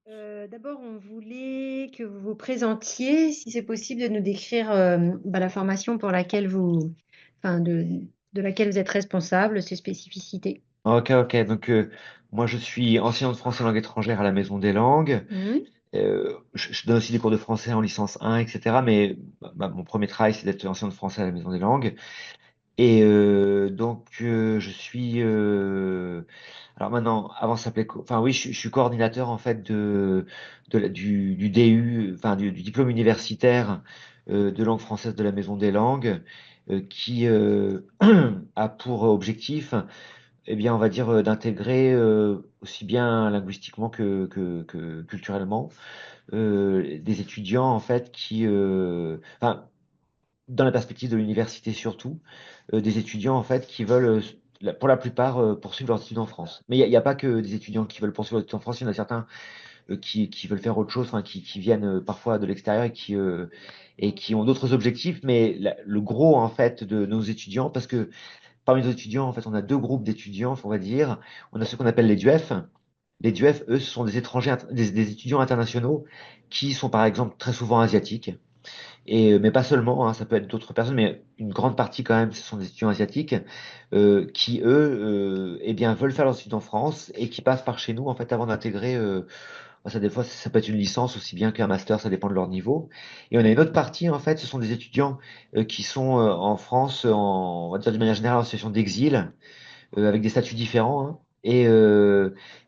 D'abord, on voulait que vous vous présentiez, si c'est possible, de nous décrire la formation pour laquelle enfin, de laquelle vous êtes responsable, ses spécificités. Ok, ok. Donc, moi, je suis enseignant de français langue étrangère à la Maison des Langues. Mhm. Je donne aussi des cours de français en licence 1, etc. Mais mon premier travail, c'est d'être enseignant de français à la Maison des Langues. Et donc, je suis. Alors maintenant, avant, ça s'appelait. Enfin, oui, je suis coordinateur en fait du DU, enfin du diplôme universitaire de langue française de la Maison des Langues, qui a pour objectif eh bien, on va dire d'intégrer aussi bien linguistiquement que culturellement des étudiants en fait enfin, dans la perspective de l'université surtout, des étudiants en fait qui veulent, pour la plupart, poursuivre leurs études en France. Mais il y a pas que des étudiants qui veulent poursuivre leurs études en France, il y en a certains qui veulent faire autre chose, enfin, qui viennent parfois de l'extérieur et qui ont d'autres objectifs. Mais le gros en fait de nos étudiants, parce que parmi nos étudiants, en fait, on a deux groupes d'étudiants, on va dire. On a ceux qu'on appelle les DUEF. Les DUEF, eux, ce sont des étrangers, des étudiants internationaux qui sont, par exemple, très souvent asiatiques. Mais pas seulement, hein, ça peut être d'autres personnes, mais une grande partie quand même, ce sont des étudiants asiatiques qui, eux, eh bien, veulent faire leurs études en France et qui passent par chez nous, en fait, avant d'intégrer. Ça, des fois, ça peut être une licence aussi bien qu'un master, ça dépend de leur niveau. Et on a une autre partie, en fait, ce sont des étudiants qui sont en France, on va dire d'une manière générale, en situation d'exil, avec des statuts différents, hein, et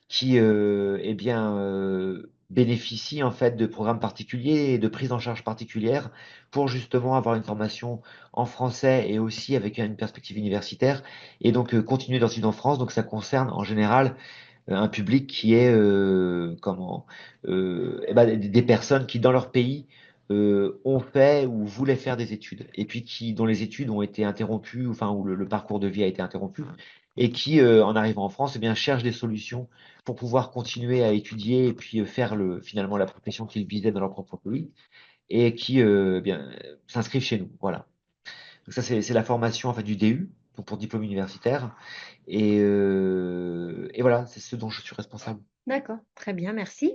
qui, eh bien, bénéficient en fait de programmes particuliers et de prises en charge particulières pour justement avoir une formation en français et aussi avec une perspective universitaire, et donc continuer leurs études en France. Donc ça concerne en général un public qui est eh ben, des personnes qui dans leur pays ont fait ou voulaient faire des études et puis qui dont les études ont été interrompues, enfin où le parcours de vie a été interrompu et qui en arrivant en France eh bien cherchent des solutions pour pouvoir continuer à étudier et puis faire finalement la profession qu'ils visaient dans leur propre pays et qui eh bien s'inscrivent chez nous. Voilà. Donc ça c'est la formation en fait du DU, donc pour diplôme universitaire. Et voilà, c'est ce dont je suis responsable. D'accord, très bien, merci.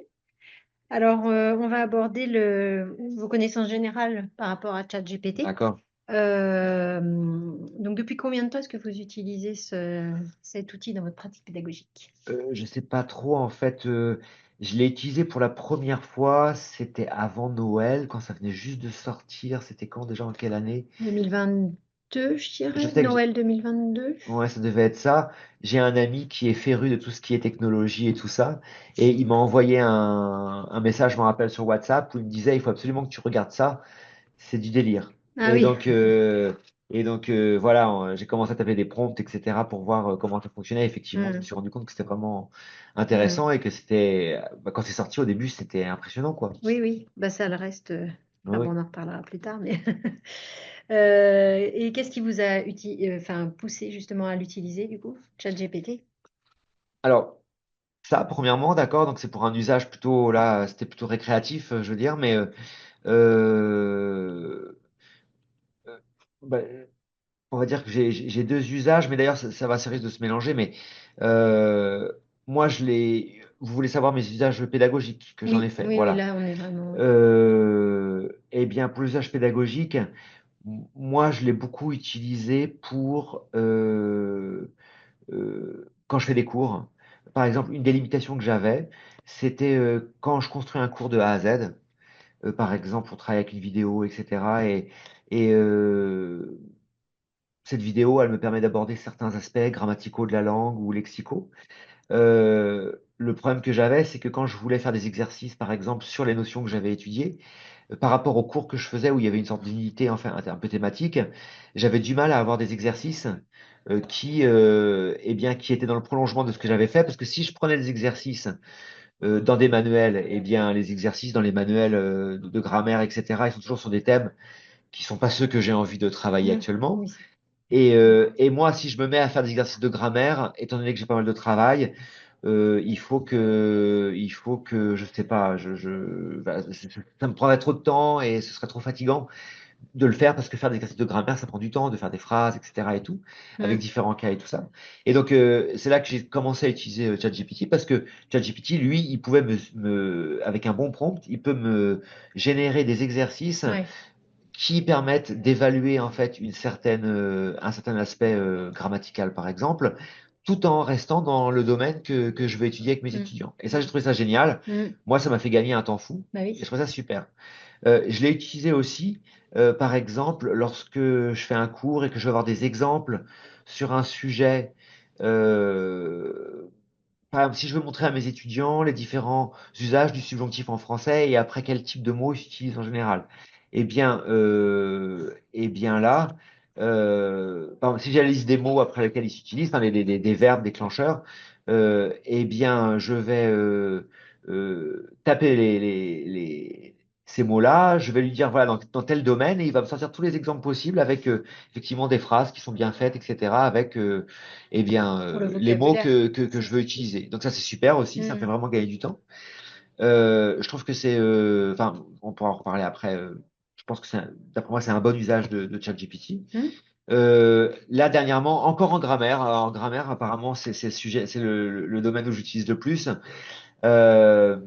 Alors, on va aborder vos connaissances générales par rapport à ChatGPT. D'accord. Donc, depuis combien de temps est-ce que vous utilisez cet outil dans votre pratique pédagogique? Je sais pas trop, en fait, je l'ai utilisé pour la première fois, c'était avant Noël, quand ça venait juste de sortir. C'était quand déjà, en quelle année? 2022, je Je dirais, sais que, Noël 2022. ouais, ça devait être ça. J'ai un ami qui est féru de tout ce qui est technologie et tout ça, et il m'a envoyé un message, je me rappelle, sur WhatsApp, où il me disait, il faut absolument que tu regardes ça. C'est du délire. Ah Et oui. donc, voilà, j'ai commencé à taper des prompts, etc., pour voir comment ça fonctionnait. Effectivement, je me Hmm, suis rendu compte que c'était vraiment hmm. intéressant et que quand c'est sorti au début, c'était impressionnant, quoi. Oui, oui, bah, ça le reste. Oui, Enfin oui. bon, on en reparlera plus tard, mais et qu'est-ce qui vous a enfin, poussé justement à l'utiliser du coup, ChatGPT? Alors, ça, premièrement, d'accord, donc c'est pour un usage plutôt, là, c'était plutôt récréatif, je veux dire, mais euh, euh, bah, on va dire que j'ai deux usages, mais d'ailleurs, ça risque de se mélanger, mais euh, moi, vous voulez savoir mes usages pédagogiques que j'en ai Oui, fait, oui, oui, voilà. là on est vraiment. Eh bien, pour l'usage pédagogique, moi, je l'ai beaucoup utilisé pour quand je fais des cours. Par exemple, une des limitations que j'avais, c'était quand je construis un cours de A à Z. Par exemple, on travaille avec une vidéo, etc. Et cette vidéo, elle me permet d'aborder certains aspects grammaticaux de la langue ou lexicaux. Le problème que j'avais, c'est que quand je voulais faire des exercices, par exemple, sur les notions que j'avais étudiées, par rapport aux cours que je faisais où il y avait une sorte d'unité enfin un peu thématique, j'avais du mal à avoir des exercices qui étaient dans le prolongement de ce que j'avais fait, parce que si je prenais des exercices dans des manuels, eh bien les exercices dans les manuels de grammaire, etc., ils sont toujours sur des thèmes qui sont pas ceux que j'ai envie de travailler Hmm, actuellement. oui. Et moi, si je me mets à faire des exercices de grammaire, étant donné que j'ai pas mal de travail, je sais pas, ça me prendrait trop de temps et ce serait trop fatigant. de le faire parce que faire des exercices de grammaire, ça prend du temps, de faire des phrases, etc. et tout, avec Mm. différents cas et tout ça. Et donc, c'est là que j'ai commencé à utiliser ChatGPT parce que ChatGPT, lui, il pouvait avec un bon prompt, il peut me générer des exercices Ouais. qui permettent d'évaluer en fait un certain aspect grammatical, par exemple, tout en restant dans le domaine que je veux étudier avec mes Mm. étudiants. Et ça, j'ai trouvé ça génial. Mm. Moi, ça m'a fait gagner un temps fou. Bah Et je oui. trouve ça super. Je l'ai utilisé aussi, par exemple, lorsque je fais un cours et que je veux avoir des exemples sur un sujet. euh, Par exemple, si je veux montrer à mes étudiants les différents usages du subjonctif en français et après quel type de mots ils utilisent en général. Eh bien là, par exemple, si j'ai la liste des mots après lesquels ils s'utilisent, enfin, des verbes déclencheurs, eh bien, je vais taper ces mots-là, je vais lui dire, voilà, dans tel domaine, et il va me sortir tous les exemples possibles avec effectivement des phrases qui sont bien faites, etc., avec Pour le les mots vocabulaire. que je veux utiliser. Donc ça, c'est super aussi, ça me fait Mm. vraiment gagner du temps. Je trouve que enfin, on pourra en reparler après. Je pense que d'après moi, c'est un bon usage de ChatGPT. Mm. Là, dernièrement, encore en grammaire. Alors, en grammaire, apparemment, c'est le domaine où j'utilise le plus. Euh,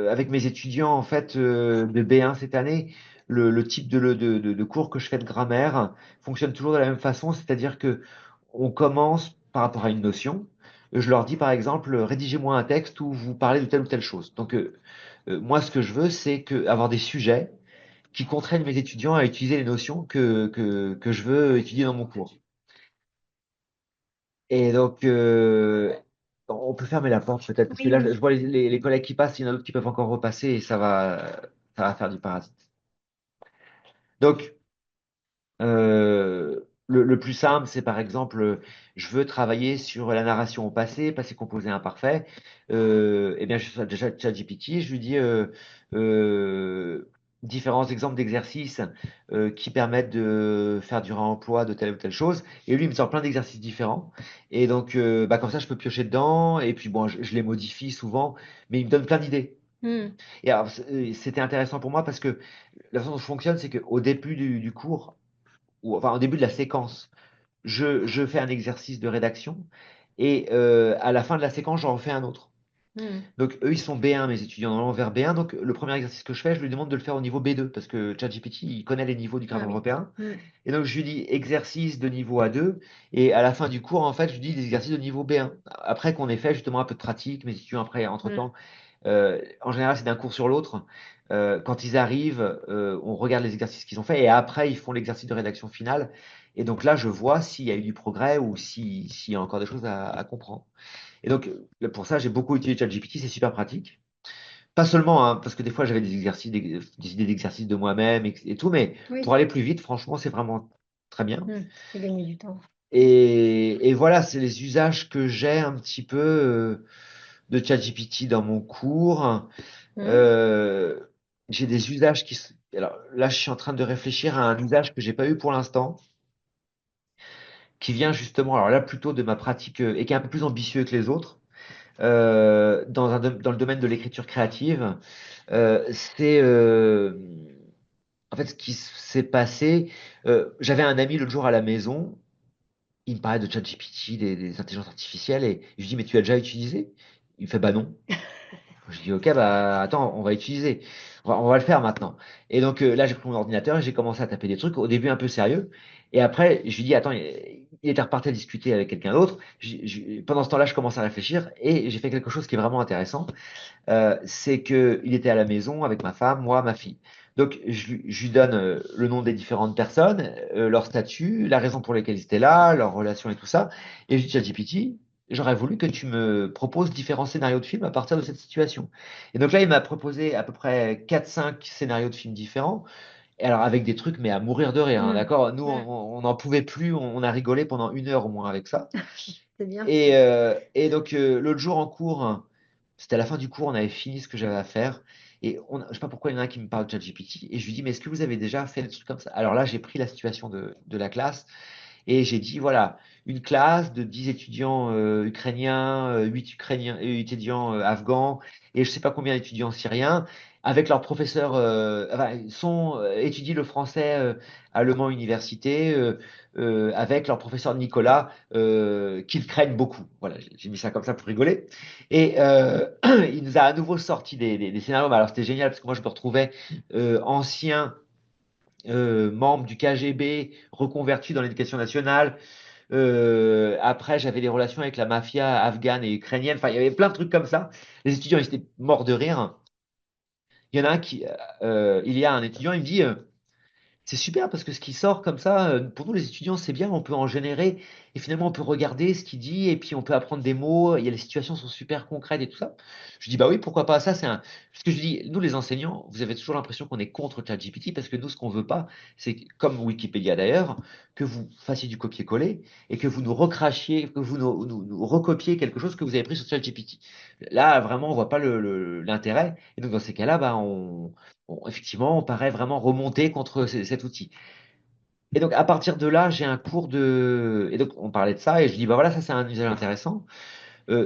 Avec mes étudiants en fait de B1 cette année, le type de cours que je fais de grammaire fonctionne toujours de la même façon, c'est-à-dire que on commence par rapport à une notion. Je leur dis par exemple, rédigez-moi un texte où vous parlez de telle ou telle chose. Donc moi, ce que je veux, c'est avoir des sujets qui contraignent mes étudiants à utiliser les notions que je veux étudier dans mon cours. Et donc, on peut fermer la porte peut-être, parce que Oui, là, oui. je vois les collègues qui passent, il y en a d'autres qui peuvent encore repasser et ça va faire du parasite. Donc, le plus simple, c'est par exemple, je veux travailler sur la narration au passé, passé composé imparfait. Eh bien, je suis déjà ChatGPT, je lui dis euh, différents exemples d'exercices qui permettent de faire du réemploi de telle ou telle chose. Et lui, il me sort plein d'exercices différents. Et donc, bah, comme ça, je peux piocher dedans. Et puis, bon, je les modifie souvent, mais il me donne plein d'idées. Mm. Et alors, c'était intéressant pour moi parce que la façon dont je fonctionne, c'est qu'au début du cours, ou enfin au début de la séquence, je fais un exercice de rédaction et à la fin de la séquence, j'en refais un autre. Mm. Donc eux, ils sont B1, mes étudiants, normalement vers B1. Donc le premier exercice que je fais, je lui demande de le faire au niveau B2 parce que ChatGPT, il connaît les niveaux du Ah cadre oui. européen. Mm. Et donc je lui dis exercice de niveau A2 et à la fin du cours, en fait, je lui dis des exercices de niveau B1. Après qu'on ait fait justement un peu de pratique, mes étudiants après, Mm. entre-temps, en général, c'est d'un cours sur l'autre. Quand ils arrivent, on regarde les exercices qu'ils ont faits et après, ils font l'exercice de rédaction finale. Et donc là, je vois s'il y a eu du progrès ou s'il y a encore des choses à comprendre. Et donc, pour ça, j'ai beaucoup utilisé ChatGPT, c'est super pratique. Pas seulement, hein, parce que des fois, j'avais des idées d'exercices de moi-même et tout, mais pour Oui. aller plus vite, franchement, c'est vraiment très bien. Mm. C'est gagner du temps. Et voilà, c'est les usages que j'ai un petit peu de ChatGPT dans mon cours. Mm. Euh, j'ai des usages Alors là, je suis en train de réfléchir à un usage que j'ai pas eu pour l'instant, qui vient justement, alors là, plutôt de ma pratique et qui est un peu plus ambitieux que les autres, dans le domaine de l'écriture créative. C'est en fait ce qui s'est passé. J'avais un ami l'autre jour à la maison. Il me parlait de ChatGPT, des intelligences artificielles, et je lui dis, mais tu as déjà utilisé? Il me fait, bah non. Je dis, ok, bah attends, on va utiliser. On va le faire maintenant. Et donc là, j'ai pris mon ordinateur et j'ai commencé à taper des trucs, au début un peu sérieux. Et après, je lui dis, attends, il était reparti à discuter avec quelqu'un d'autre. Pendant ce temps-là, je commence à réfléchir et j'ai fait quelque chose qui est vraiment intéressant. C'est que il était à la maison avec ma femme, moi, ma fille. Donc, je lui donne le nom des différentes personnes, leur statut, la raison pour laquelle ils étaient là, leur relation et tout ça. Et je dis à GPT, j'aurais voulu que tu me proposes différents scénarios de films à partir de cette situation. Et donc là, il m'a proposé à peu près 4, 5 scénarios de films différents. Et alors, avec des trucs, mais à mourir de rire, hein, Mm. d'accord? Nous, Mm. on n'en pouvait plus, on a rigolé pendant 1 heure au moins avec ça. C'est bien. Et donc, l'autre jour en cours, hein, c'était à la fin du cours, on avait fini ce que j'avais à faire. Et je sais pas pourquoi il y en a un qui me parle de ChatGPT. Et je lui dis, mais est-ce que vous avez déjà fait des trucs comme ça? Alors là, j'ai pris la situation de la classe Et j'ai dit, voilà, une classe de 10 étudiants ukrainiens, 8 Ukrainiens, étudiants afghans, et je sais pas combien d'étudiants syriens, avec leurs professeurs, enfin, étudient le français à Le Mans Université, avec leur professeur Nicolas, qu'ils craignent beaucoup. Voilà, j'ai mis ça comme ça pour rigoler. Et il nous a à nouveau sorti des scénarios. Mais alors c'était génial parce que moi je me retrouvais ancien membre du KGB, reconverti dans l'éducation nationale. Après, j'avais des relations avec la mafia afghane et ukrainienne. Enfin, il y avait plein de trucs comme ça. Les étudiants, ils étaient morts de rire. Il y en a un il y a un étudiant, il me dit, c'est super parce que ce qui sort comme ça, pour nous les étudiants, c'est bien, on peut en générer et finalement on peut regarder ce qu'il dit et puis on peut apprendre des mots. Il y a les situations sont super concrètes et tout ça. Je dis bah oui, pourquoi pas ça, c'est un. Ce que je dis, nous les enseignants, vous avez toujours l'impression qu'on est contre ChatGPT parce que nous ce qu'on veut pas, c'est comme Wikipédia d'ailleurs, que vous fassiez du copier-coller et que vous nous recrachiez, que vous nous recopiez quelque chose que vous avez pris sur ChatGPT. Là vraiment on voit pas l'intérêt et donc dans ces cas-là, bah effectivement, on paraît vraiment remonter contre cet outil. Et donc, à partir de là, j'ai un cours de. Et donc, on parlait de ça, et je dis, bah voilà, ça, c'est un usage intéressant.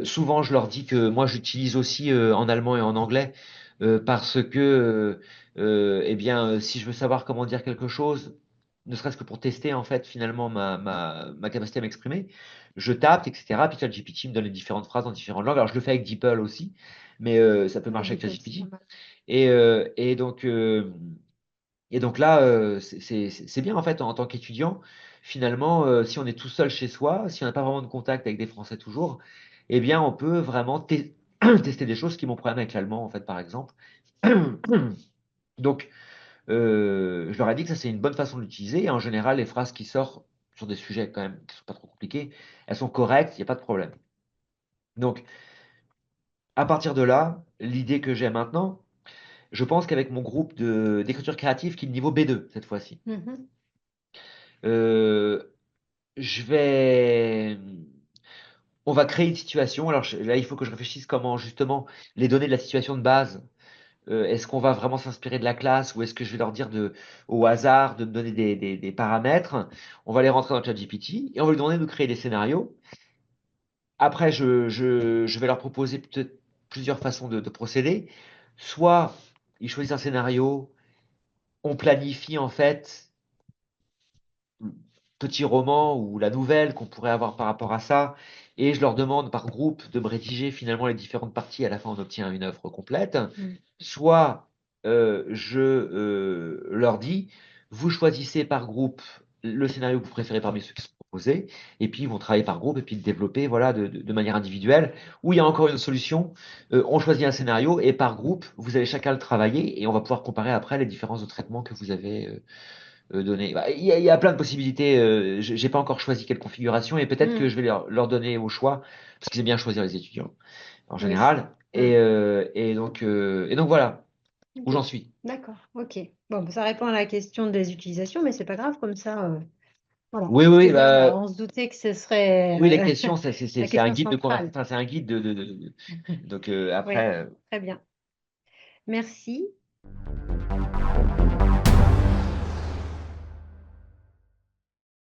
Souvent, je leur dis que moi, j'utilise aussi en allemand et en anglais, parce que, eh bien, si je veux savoir comment dire quelque chose, ne serait-ce que pour tester, en fait, finalement, ma capacité à m'exprimer, je tape, etc. Puis ChatGPT me donne les différentes phrases dans différentes langues. Alors, je le fais avec DeepL aussi, mais ça peut Ouais, marcher des avec pelles, c'est pas ChatGPT. mal. Et donc. Et donc là, c'est bien en fait en tant qu'étudiant. Finalement, si on est tout seul chez soi, si on n'a pas vraiment de contact avec des Français toujours, eh bien, on peut vraiment tester des choses qui m'ont problème avec l'allemand en fait, par exemple. Donc, je leur ai dit que ça c'est une bonne façon de l'utiliser. Et en général, les phrases qui sortent sur des sujets quand même qui sont pas trop compliqués, elles sont correctes, il n'y a pas de problème. Donc, à partir de là, l'idée que j'ai maintenant, je pense qu'avec mon groupe d'écriture créative, qui est le niveau B2 cette fois-ci. Mhm. Euh, je vais, on va créer une situation. Alors là, il faut que je réfléchisse comment justement les données de la situation de base. Est-ce qu'on va vraiment s'inspirer de la classe ou est-ce que je vais leur dire au hasard de me donner des paramètres? On va les rentrer dans ChatGPT et on va lui demander de nous créer des scénarios. Après, je vais leur proposer peut-être plusieurs façons de procéder. Soit ils choisissent un scénario, on planifie en fait petit roman ou la nouvelle qu'on pourrait avoir par rapport à ça, et je leur demande par groupe de me rédiger finalement les différentes parties. À la fin, on obtient une œuvre complète. Mm. Soit je leur dis, vous choisissez par groupe le scénario que vous préférez parmi ceux qui sont proposés, et puis ils vont travailler par groupe et puis le développer voilà, de manière individuelle. Ou il y a encore une solution, on choisit un scénario et par groupe, vous allez chacun le travailler et on va pouvoir comparer après les différences de traitement que vous avez donner. Bah, il y a plein de possibilités. J'ai pas encore choisi quelle configuration et peut-être que Mm. je vais leur donner au choix parce qu'ils aiment bien choisir les étudiants en Oui. général. Mm. Et donc voilà où Ok. j'en suis. D'accord. Ok. Bon, bah, ça répond à la question des utilisations, mais c'est pas grave comme ça. Voilà. Oui, oui, C'était bien. bah, On se doutait que ce serait oui, les questions, la c'est un question guide de conversation, centrale. enfin, c'est un guide donc Oui. après. Très bien. Merci.